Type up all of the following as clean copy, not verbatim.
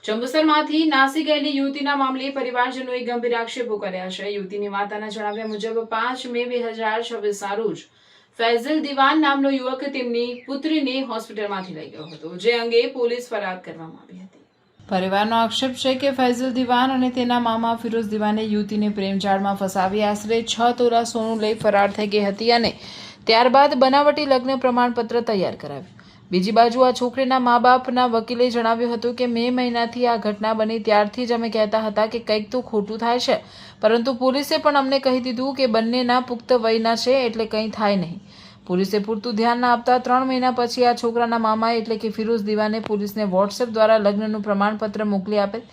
જંબુસરમાંથી નાસી ગયેલી યુવતીના મામલે પરિવારજનોએ ગંભીર આક્ષેપો કર્યા છે। યુવતીની માતાના જણાવ્યા મુજબ 5 મે 2026ના રોજ ફૈઝલ દિવાન નામનો યુવક તેમની પુત્રીને હોસ્પિટલમાંથી લઈ ગયો હતો, જે અંગે પોલીસ ફરિયાદ કરવામાં આવી હતી। પરિવારનો આક્ષેપ છે કે ફૈઝલ દિવાન અને તેના મામા ફિરોઝ દિવાને યુવતીને પ્રેમજાળમાં ફસાવી આશરે 6 તોલા સોનું લઈ ફરાર થઈ ગઈ હતી અને ત્યારબાદ બનાવટી લગ્ન પ્રમાણપત્ર તૈયાર કરાવ્યું। બીજી બાજુ આ છોકરીના મા બાપના વકીલે જણાવ્યું હતું કે મે મહિનાથી આ ઘટના બની ત્યારથી જ અમે કહેતા હતા કે કંઈક તો ખોટું થાય છે, પરંતુ પોલીસે પણ અમને કહી દીધું કે બંનેના પુખ્ત વયના છે એટલે કંઈ થાય નહીં। પોલીસે પૂરતું ધ્યાન ના આપતા 3 મહિના પછી આ છોકરાના મામાએ એટલે કે ફિરોઝ દિવાને પોલીસને વોટ્સએપ દ્વારા લગ્નનું પ્રમાણપત્ર મોકલી આપેલ।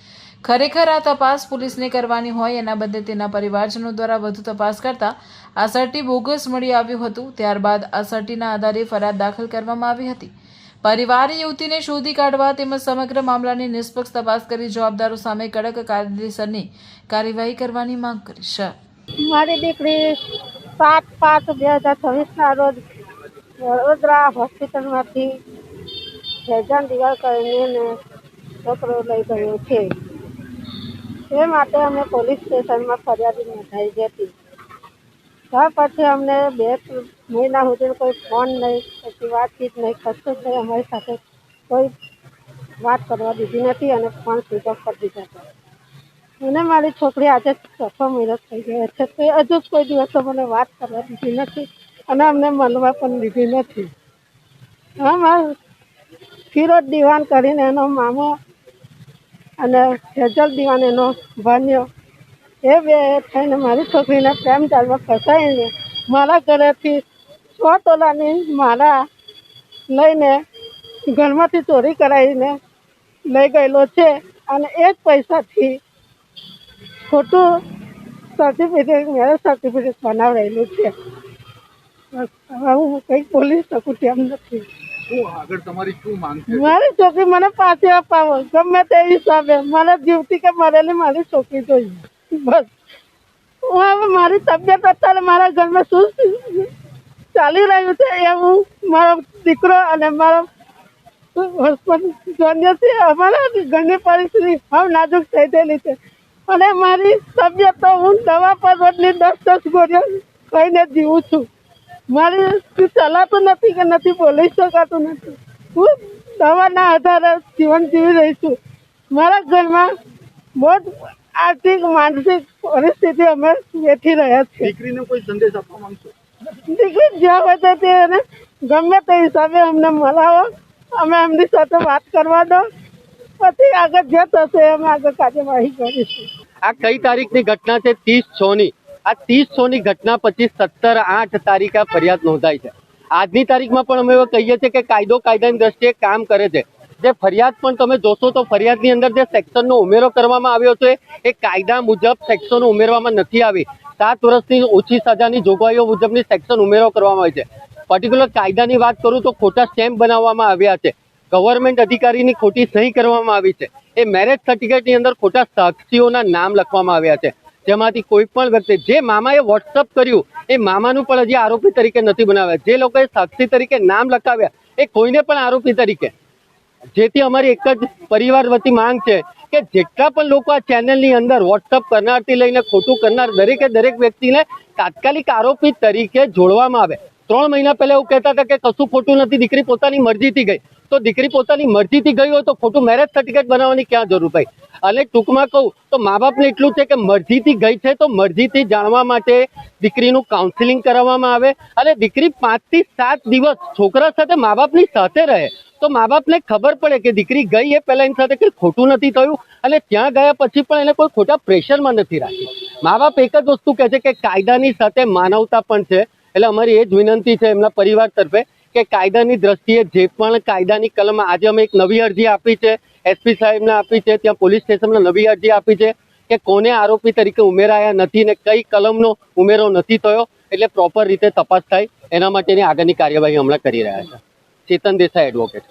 ખરેખર આ તપાસ પોલીસને કરવાની હોય એના બદલે તેના પરિવારજનો દ્વારા વધુ તપાસ કરતા આ સર્ટી બોગસ મળી આવ્યું હતું। ત્યારબાદ આ સર્ટીના આધારે ફરિયાદ દાખલ કરવામાં આવી હતી। પરિવારે યુવતીને શોધી કાઢવા તેમજ સમગ્ર મામલાની નિષ્પક્ષ તપાસ કરી જવાબદારો સામે કડક કાયદેસરની કાર્યવાહી કરવાની માંગ કરી છે। મારી દીકરી 7/5/2026ના રોજ વડોદરા હોસ્પિટલમાંથી ફૈઝલ દિવાન કરીને છોકરો લઈ ગયો છે। એ માટે અમે પોલીસ સ્ટેશનમાં ફરિયાદ નોંધાવી હતી। ત્યાર પછી અમને 2 મહિના સુધી કોઈ ફોન નહીં, પછી વાતચીત નહીં, કશું જ નહીં, અમારી સાથે કોઈ વાત કરવા દીધી નથી અને ફોન સ્વિચ ઓફ કરી દીધા હતા। અને મારી છોકરી આજે 6 મહિના થઈ ગયા છે, તે હજુ કોઈ દિવસ મને વાત કરવા દીધી નથી અને અમને મળવા પણ દીધી નથી। હા, ફિરોઝ દિવાન કરીને એનો મામો અને ફૈઝલ દિવાન એનો ભાણિયો, એ બે થઈને મારી છોકરીને પ્રેમ જાળમાં ફસાઈને મારા ઘરેથી 100 તોલાની માળા લઈને ઘરમાંથી ચોરી કરાવીને લઈ ગયેલો છે અને એ જ પૈસાથી ખોટું સર્ટિફિકેટ, મેરેજ સર્ટિફિકેટ બનાવડાવેલું છે। બસ હવે હું કંઈ બોલી શકું તેમ નથી। આગળ તમારી શું માંગ છે? મારી છોકરી મને પાછી અપાવો, ગમે તે હિસાબે, મને જીવતી કે મરેલી મારી છોકરી જોઈએ। બસ હું હવે મારી તબિયત અત્યારે મારા ઘરમાં શું ચાલી રહ્યું છે એ હું, મારો દીકરો અને મારો હસબન્ડ જાણીએ છીએ। અમારા ઘરની પરિસ્થિતિ હવે નાજુક થઈ ગયેલી છે અને મારી તબિયત તો હું દવા પર રોજની 10 ગોળીઓ ખાઈને જીવું છું। મારી ચલાતું નથી કે નથી બોલી શકાતું નથી। હું દવાના આધારે જીવન જીવી રહી છું। મારા ઘરમાં બહુ જ આર્થિક માનસિક પરિસ્થિતિ અમે વેઠી રહ્યા છીએ। દીકરીને કોઈ સંદેશ આપવા માંગશો? દીકરી જ્યાં હોય તો તે એને ગમે તે હિસાબે અમને મળાવો, અમે એમની સાથે વાત કરવા દો, પછી આગળ જે થશે અમે આગળ કાર્યવાહી કરીશું। આ કઈ તારીખની ઘટના છે? 30/6ની। આ 30/6ની ઘટના પછી 17/8 તારીખે આ ફરિયાદ નોંધાઈ છે। આજની તારીખમાં પણ અમે એવું કહીએ છીએ કે કાયદો કાયદાની દ્રષ્ટિએ કામ કરે છે। જે ફરિયાદ પણ તમે જોશો તો ફરિયાદની અંદર જે સેક્શનનો ઉમેરો કરવામાં આવ્યો છે એ કાયદા મુજબ સેક્શનો ઉમેરવામાં નથી આવી। 7 વર્ષની ઓછી સજાની જોગવાઈઓ મુજબની સેક્શન ઉમેરો કરવામાં આવી છે। પર્ટિક્યુલર કાયદાની વાત કરું તો ખોટા સ્ટેમ્પ બનાવવામાં આવ્યા છે, ગવર્મેન્ટ અધિકારીની ખોટી સહી કરવામાં આવી છે, એ મેરેજ સર્ટિફિકેટની અંદર ખોટા સાક્ષીઓના નામ લખવામાં આવ્યા છે, જેમાંથી કોઈ પણ વ્યક્તિ, જે મામાએ વોટ્સઅપ કર્યું એ મામાનું પણ હજી આરોપી તરીકે નથી બનાવ્યા। જે લોકોએ સાક્ષી તરીકે નામ લખાવ્યા એ કોઈને પણ આરોપી તરીકે, જેથી અમારી એક જ પરિવાર વતી માંગ છે કે જેટલા પણ લોકો આ ચેનલની અંદર વોટ્સઅપ કરનારથી લઈને ખોટું કરનાર દરેકે દરેક વ્યક્તિને તાત્કાલિક આરોપી તરીકે જોડવામાં આવે। 3 મહિના પહેલા એવું કહેતા હતા કે કશું ખોટું નથી, દીકરી પોતાની મરજીથી ગઈ, તો દીકરી પોતાની મરજીથી ગઈ હોય તો ખોટું મેરેજ સર્ટિફિકેટ બનાવવાની ક્યાં જરૂર પડી? અને ટૂંકમાં કહું તો મા બાપને એટલું છે કે મરજીથી ગઈ છે તો મરજીથી જાણવા માટે દીકરીનું કાઉન્સિલિંગ કરવામાં આવે અને દીકરી 5 થી 7 દિવસ છોકરા સાથે મા બાપની સાથે રહે, તો મા બાપને ખબર પડે કે દીકરી ગઈ એ પહેલા એની સાથે કંઈ ખોટું નથી થયું અને ત્યાં ગયા પછી પણ એને કોઈ ખોટા પ્રેશરમાં નથી રાખી। મા બાપ એક જ વસ્તુ કહે છે કે કાયદાની સાથે માનવતા પણ છે, એટલે અમારી એ જ વિનંતી છે એમના પરિવાર તરફે કે કાયદાની દ્રષ્ટિએ જે પણ કાયદાની કલમ, આજે અમે એક નવી અરજી આપી છે, એસપી સાહેબને આપી છે, ત્યાં પોલીસ સ્ટેશનમાં નવી અરજી આપી છે કે કોને આરોપી તરીકે ઉમેરાયા નથી ને કઈ કલમનો ઉમેરો નથી થયો, એટલે પ્રોપર રીતે તપાસ થાય એના માટેની આગળની કાર્યવાહી હમણાં કરી રહ્યા છે। ચેતન દેસાઈ, એડવોકેટ।